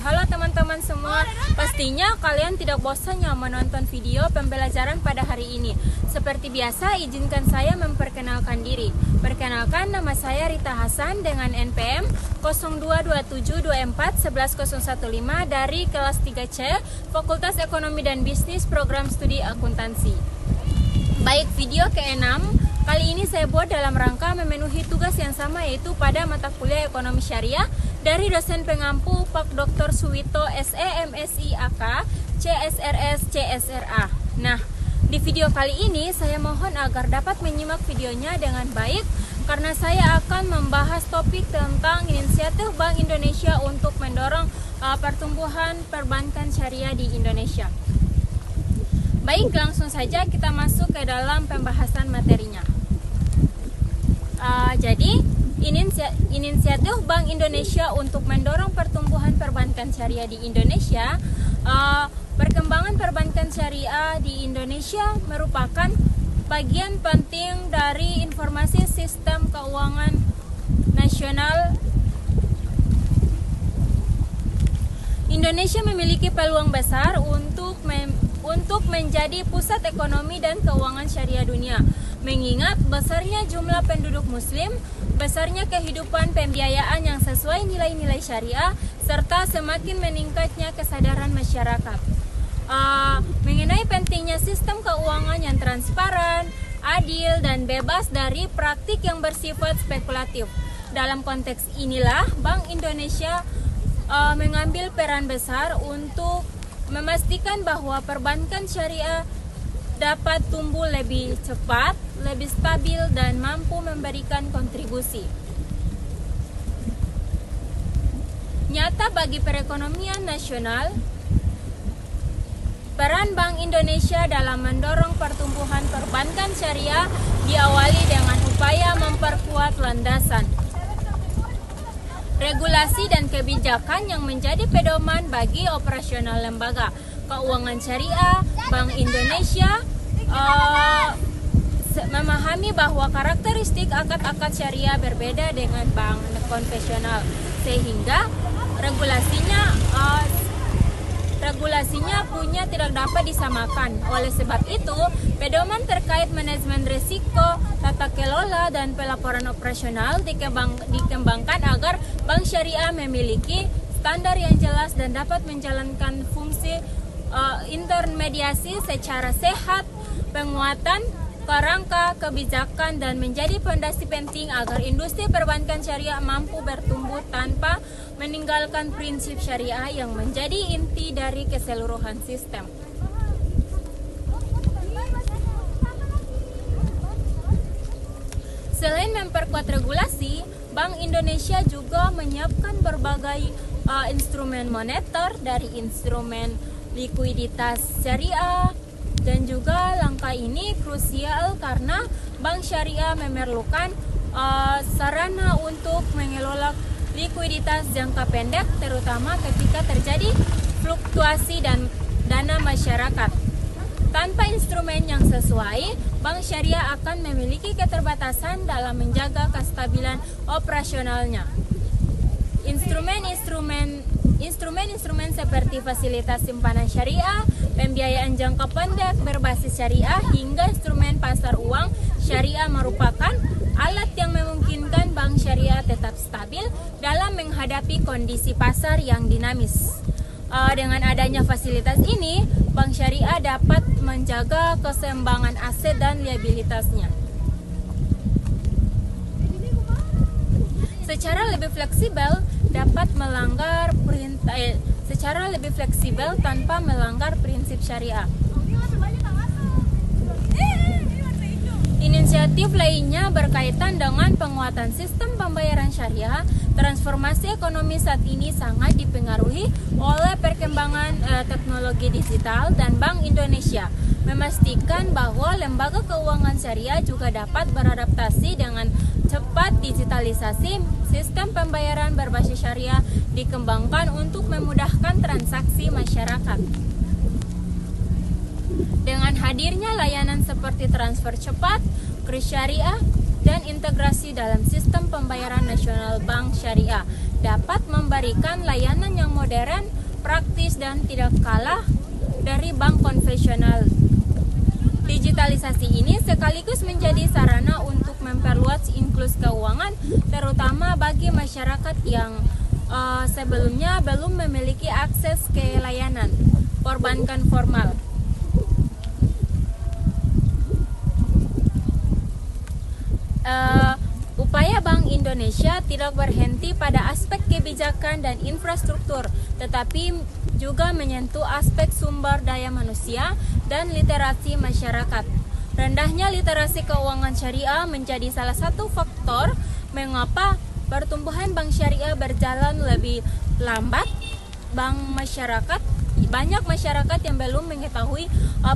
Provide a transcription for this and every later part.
Halo teman-teman semua, pastinya kalian tidak bosan ya menonton video pembelajaran pada hari ini. Seperti biasa, izinkan saya memperkenalkan diri. Perkenalkan, nama saya Rita Hasan dengan NPM 0227241115 dari kelas 3C, Fakultas Ekonomi dan Bisnis, Program Studi Akuntansi. Baik, video ke-6 kali ini saya buat dalam rangka memenuhi tugas yang sama, yaitu pada mata kuliah Ekonomi Syariah dari dosen pengampu Pak Dr. Suwito SE MSI AK CSRS CSRA. Nah, di video kali ini saya mohon agar dapat menyimak videonya dengan baik karena saya akan membahas topik tentang inisiatif Bank Indonesia untuk mendorong pertumbuhan perbankan syariah di Indonesia. Baik, langsung saja kita masuk ke dalam pembahasan materinya. Jadi, inisiatif Bank Indonesia untuk mendorong pertumbuhan perbankan syariah di Indonesia. Perkembangan perbankan syariah di Indonesia merupakan bagian penting dari informasi sistem keuangan nasional. Indonesia memiliki peluang besar untuk menjadi pusat ekonomi dan keuangan syariah dunia, mengingat besarnya jumlah penduduk muslim, besarnya kehidupan pembiayaan yang sesuai nilai-nilai syariah, serta semakin meningkatnya kesadaran masyarakat mengenai pentingnya sistem keuangan yang transparan, adil, dan bebas dari praktik yang bersifat spekulatif. Dalam konteks inilah, Bank Indonesia mengambil peran besar untuk memastikan bahwa perbankan syariah dapat tumbuh lebih cepat, lebih stabil, dan mampu memberikan kontribusi nyata bagi perekonomian nasional. Peran Bank Indonesia dalam mendorong pertumbuhan perbankan syariah diawali dengan upaya memperkuat landasan regulasi dan kebijakan yang menjadi pedoman bagi operasional lembaga keuangan syariah. Bank Indonesia memahami bahwa karakteristik akad-akad syariah berbeda dengan bank konvensional, sehingga regulasinya punya tidak dapat disamakan. Oleh sebab itu, pedoman terkait manajemen risiko, tata kelola, dan pelaporan operasional dikembangkan agar bank syariah memiliki standar yang jelas dan dapat menjalankan fungsi intermediasi secara sehat, penguatan kerangka kebijakan, dan menjadi fondasi penting agar industri perbankan syariah mampu bertumbuh tanpa meninggalkan prinsip syariah yang menjadi inti dari keseluruhan sistem. Selain memperkuat regulasi, Bank Indonesia juga menyiapkan berbagai instrumen moneter, dari instrumen likuiditas syariah, dan juga langkah ini krusial karena bank syariah memerlukan sarana untuk mengelola likuiditas jangka pendek, terutama ketika terjadi fluktuasi dan dana masyarakat. Tanpa instrumen yang sesuai, bank syariah akan memiliki keterbatasan dalam menjaga kestabilan operasionalnya. Instrumen seperti fasilitas simpanan syariah, pembiayaan jangka pendek berbasis syariah, hingga instrumen pasar uang syariah merupakan alat yang memungkinkan bank syariah tetap stabil dalam menghadapi kondisi pasar yang dinamis. Dengan adanya fasilitas ini, bank syariah dapat menjaga keseimbangan aset dan liabilitasnya secara lebih fleksibel tanpa melanggar prinsip syariah. Inisiatif lainnya berkaitan dengan penguatan sistem pembayaran syariah. Transformasi ekonomi saat ini sangat dipengaruhi oleh perkembangan teknologi digital, dan Bank Indonesia memastikan bahwa lembaga keuangan syariah juga dapat beradaptasi dengan cepat. Digitalisasi sistem pembayaran berbasis syariah dikembangkan untuk memudahkan transaksi masyarakat. Dengan hadirnya layanan seperti transfer cepat, kris syariah, dan integrasi dalam sistem pembayaran nasional bank syariah, dapat memberikan layanan yang modern, praktis, dan tidak kalah dari bank konvensional. Digitalisasi ini sekaligus menjadi sarana untuk memperluas inklusi keuangan, terutama bagi masyarakat yang sebelumnya belum memiliki akses ke layanan perbankan formal. Upaya Bank Indonesia tidak berhenti pada aspek kebijakan dan infrastruktur, tetapi juga menyentuh aspek sumber daya manusia dan literasi masyarakat. Rendahnya literasi keuangan syariah menjadi salah satu faktor mengapa pertumbuhan bank syariah berjalan lebih lambat. Banyak masyarakat yang belum mengetahui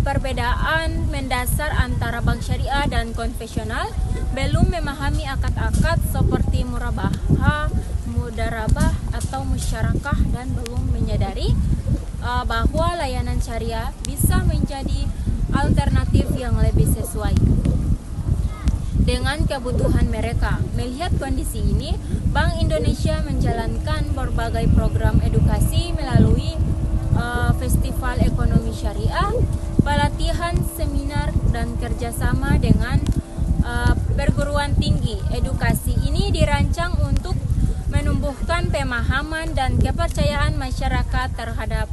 perbedaan mendasar antara bank syariah dan konvensional, belum memahami akad-akad seperti murabahah, mudarabah atau musyarakah, dan belum menyadari bahwa layanan syariah bisa menjadi alternatif yang lebih sesuai dengan kebutuhan mereka. Melihat kondisi ini, Bank Indonesia menjalankan berbagai program edukasi melalui Festival Ekonomi Syariah, pelatihan, seminar, dan kerjasama dengan perguruan tinggi. Edukasi ini dirancang untuk menumbuhkan pemahaman dan kepercayaan masyarakat terhadap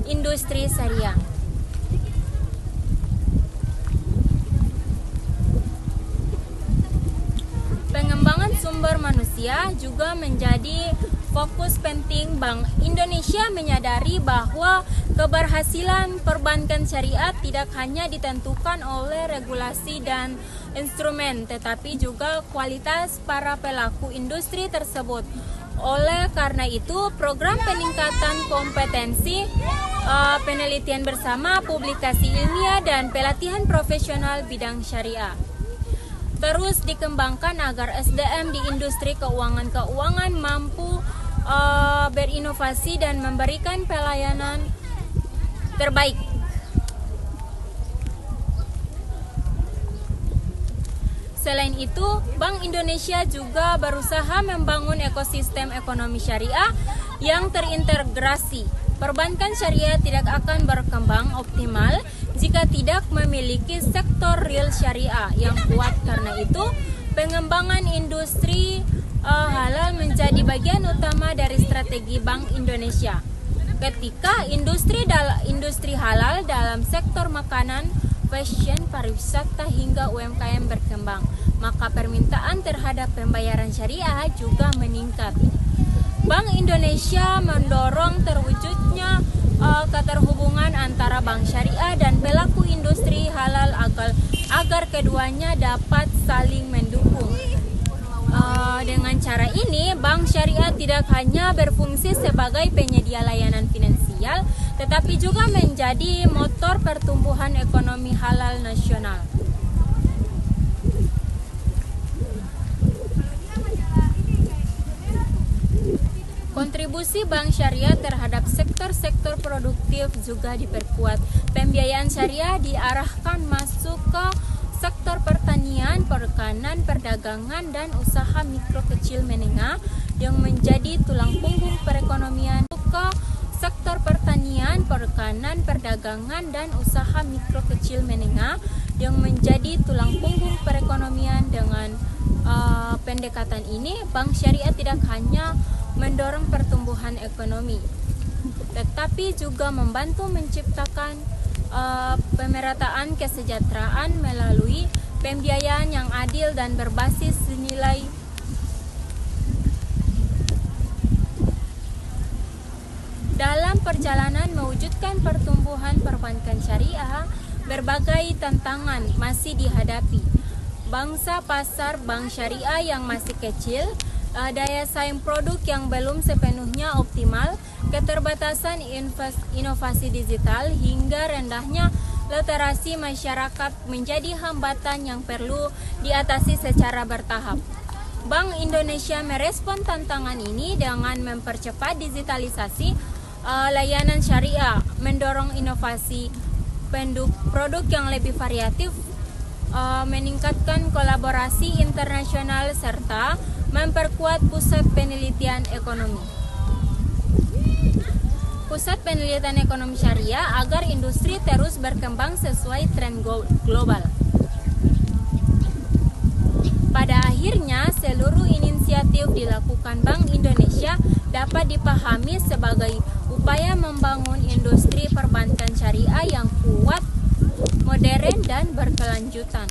industri syariah. Pengembangan sumber manusia juga menjadi fokus penting. Bank Indonesia menyadari bahwa keberhasilan perbankan syariah tidak hanya ditentukan oleh regulasi dan instrumen, tetapi juga kualitas para pelaku industri tersebut. Oleh karena itu, program peningkatan kompetensi, penelitian bersama, publikasi ilmiah, dan pelatihan profesional bidang syariah terus dikembangkan agar SDM di industri keuangan mampu berinovasi dan memberikan pelayanan terbaik. Selain itu, Bank Indonesia juga berusaha membangun ekosistem ekonomi syariah yang terintegrasi. Perbankan syariah tidak akan berkembang optimal jika tidak memiliki sektor real syariah yang kuat. Karena itu, pengembangan industri halal menjadi bagian utama dari strategi Bank Indonesia. Ketika industri halal dalam sektor makanan, fashion, pariwisata hingga UMKM berkembang, maka permintaan terhadap pembayaran syariah juga meningkat. Bank Indonesia mendorong terwujudnya keterhubungan antara bank syariah dan pelaku industri halal agar keduanya dapat saling mendukung. Dengan cara ini, bank syariah tidak hanya berfungsi sebagai penyedia layanan finansial, tetapi juga menjadi motor pertumbuhan ekonomi halal nasional. Kontribusi bank syariah terhadap sektor-sektor produktif juga diperkuat. Pembiayaan syariah diarahkan masuk ke sektor pertanian, perikanan, perdagangan, dan usaha mikro kecil menengah yang menjadi tulang punggung perekonomian. Ke sektor pertanian, perikanan, perdagangan, dan usaha mikro kecil menengah yang menjadi tulang punggung perekonomian. Dengan pendekatan ini, bank syariah tidak hanya mendorong pertumbuhan ekonomi, tetapi juga membantu menciptakan pemerataan kesejahteraan melalui pembiayaan yang adil dan berbasis nilai. Dalam perjalanan mewujudkan pertumbuhan perbankan syariah, berbagai tantangan masih dihadapi. Bangsa pasar bank syariah yang masih kecil, daya saing produk yang belum sepenuhnya optimal, keterbatasan inovasi digital, hingga rendahnya literasi masyarakat menjadi hambatan yang perlu diatasi secara bertahap. Bank Indonesia merespon tantangan ini dengan mempercepat digitalisasi layanan syariah, mendorong inovasi produk yang lebih variatif, meningkatkan kolaborasi internasional, serta memperkuat pusat penelitian ekonomi. Pusat penelitian ekonomi syariah agar industri terus berkembang sesuai tren global. Pada akhirnya, seluruh inisiatif dilakukan Bank Indonesia dapat dipahami sebagai upaya membangun industri perbankan syariah yang kuat, modern, dan berkelanjutan.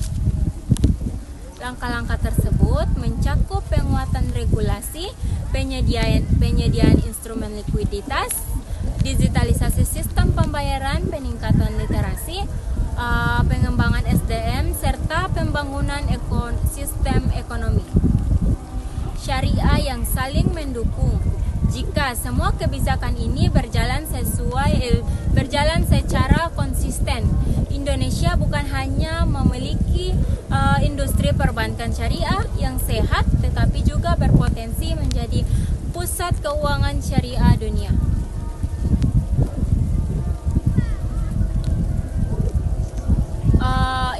Langkah-langkah tersebut mencakup penguatan regulasi, penyediaan instrumen likuiditas, digitalisasi sistem pembayaran, peningkatan literasi, pengembangan SDM, serta pembangunan sistem ekonomi syariah yang saling mendukung. Jika semua kebijakan ini berjalan secara konsisten, Indonesia bukan hanya memiliki industri perbankan syariah yang sehat, tetapi juga berpotensi menjadi pusat keuangan syariah dunia.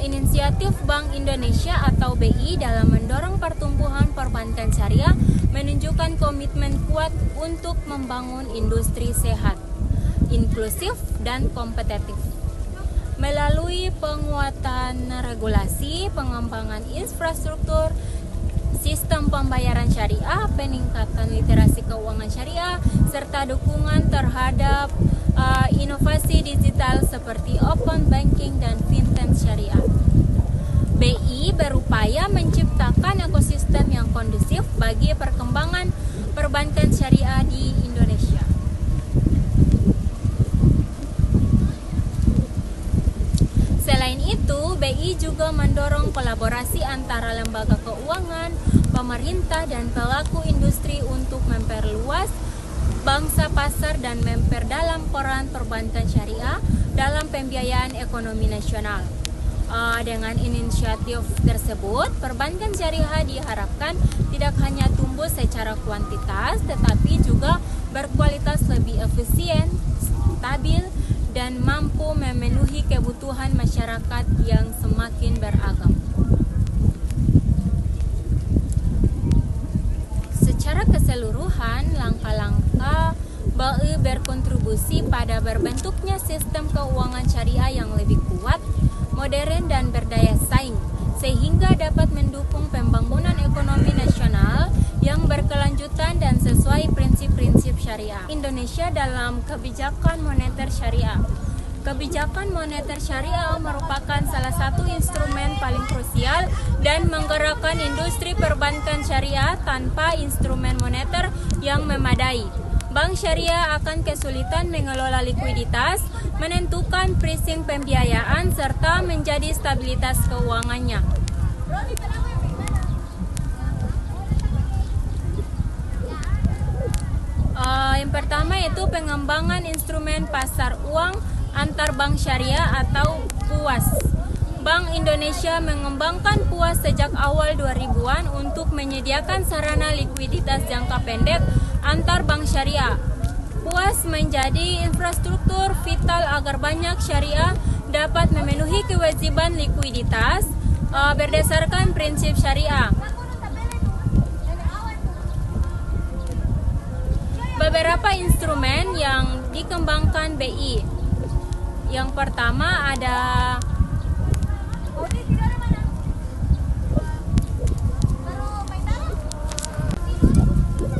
Inisiatif Bank Indonesia atau BI dalam mendorong pertumbuhan perbankan syariah menunjukkan komitmen kuat untuk membangun industri sehat, inklusif, dan kompetitif. Melalui penguatan regulasi, pengembangan infrastruktur, sistem pembayaran syariah, peningkatan literasi keuangan syariah, serta dukungan terhadap inovasi digital seperti open banking dan fintech syariah. BI berupaya menciptakan ekosistem yang kondusif bagi perkembangan perbankan syariah di Indonesia. Selain itu, BI juga mendorong kolaborasi antara lembaga keuangan, pemerintah, dan pelaku industri untuk memperluas bangsa pasar dan memperdalam peran perbankan syariah dalam pembiayaan ekonomi nasional. Dengan inisiatif tersebut, perbankan syariah diharapkan tidak hanya tumbuh secara kuantitas, tetapi juga berkualitas lebih efisien, stabil, dan mampu memenuhi kebutuhan masyarakat yang semakin beragam. Secara keseluruhan, langkah-langkah BI berkontribusi pada berbentuknya sistem keuangan syariah yang lebih kuat, modern, dan berdaya saing, sehingga dapat mendukung pembangunan ekonomi nasional yang berkelanjutan dan sesuai prinsip-prinsip syariah. Indonesia dalam kebijakan moneter syariah. Kebijakan moneter syariah merupakan salah satu instrumen paling krusial dan menggerakkan industri perbankan syariah. Tanpa instrumen moneter yang memadai, bank syariah akan kesulitan mengelola likuiditas, menentukan pricing pembiayaan, serta menjadi stabilitas keuangannya. Yang pertama yaitu pengembangan instrumen pasar uang antar bank syariah atau PUAS. Bank Indonesia mengembangkan PUAS sejak awal 2000-an untuk menyediakan sarana likuiditas jangka pendek antar bank syariah. PUAS menjadi infrastruktur vital agar banyak syariah dapat memenuhi kewajiban likuiditas berdasarkan prinsip syariah. Beberapa instrumen yang dikembangkan BI. Yang pertama ada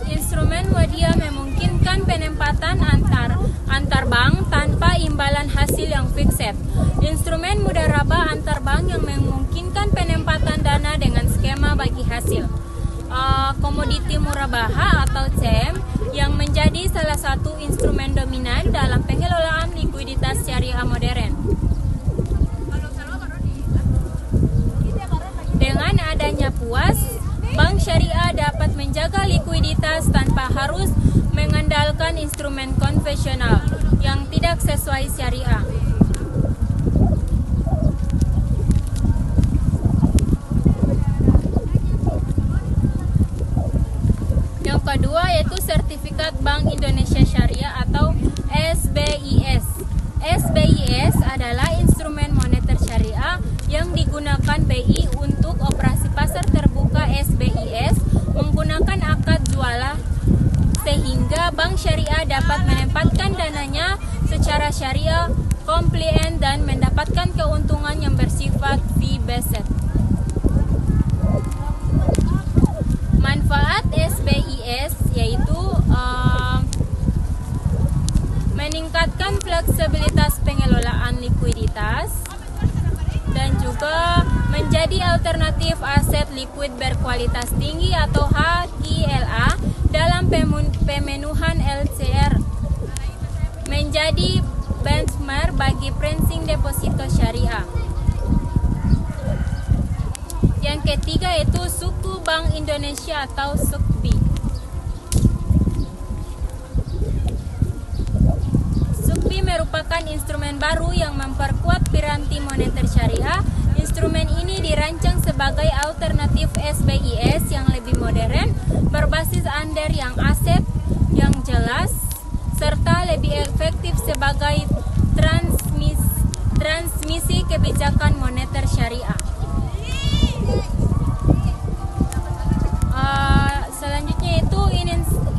instrumen wadiah, memungkinkan penempatan antar bank tanpa imbalan hasil yang fixed. Instrumen mudharabah antar bank yang memungkinkan penempatan dana dengan skema bagi hasil. Komoditi murabaha atau CM yang menjadi salah satu instrumen dominan dalam pengelolaan likuiditas syariah modern. Dengan adanya PUAS, bank syariah dapat menjaga likuiditas tanpa harus mengandalkan instrumen konvensional yang tidak sesuai syariah. Yang kedua yaitu Sertifikat Bank Indonesia Syariah atau SBIS. SBIS adalah instrumen moneter syariah yang digunakan BI untuk operasi pasar terbuka. SBIS menggunakan sehingga bank syariah dapat menempatkan dananya secara syariah, compliant, dan mendapatkan keuntungan yang bersifat fee-based. Manfaat SBIS yaitu meningkatkan fleksibilitas pengelolaan likuiditas dan juga menjadi alternatif aset likuid berkualitas tinggi atau HQLA dalam pemenuhan LCR, menjadi benchmark bagi pricing deposito syariah. Yang ketiga itu Suku Bank Indonesia atau SUKBI. SUKBI merupakan instrumen baru yang memperkuat piranti moneter syariah. Instrumen ini dirancang sebagai alternatif SBIS yang lebih modern, berbasis under yang aset yang jelas, serta lebih efektif sebagai transmisi kebijakan moneter syariah. Selanjutnya itu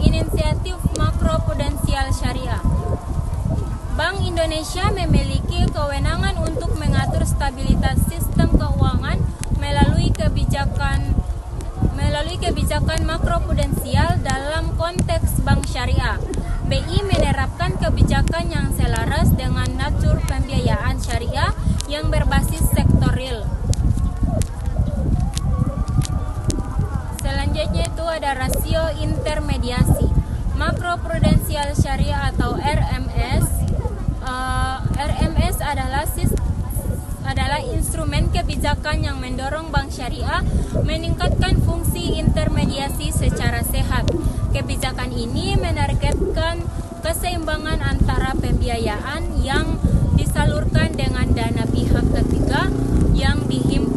inisiatif makroprudensial syariah. Bank Indonesia memiliki kewenangan untuk mengatur stabilitas sistem keuangan melalui kebijakan makroprudensial dalam konteks bank syariah. BI menerapkan kebijakan yang selaras dengan natur pembiayaan syariah yang berbasis sektor real. Selanjutnya itu ada rasio intermediasi. Makroprudensial syariah atau RMS. RMS adalah instrumen kebijakan yang mendorong bank syariah meningkatkan fungsi intermediasi secara sehat. Kebijakan ini menargetkan keseimbangan antara pembiayaan yang disalurkan dengan dana pihak ketiga yang dihimpun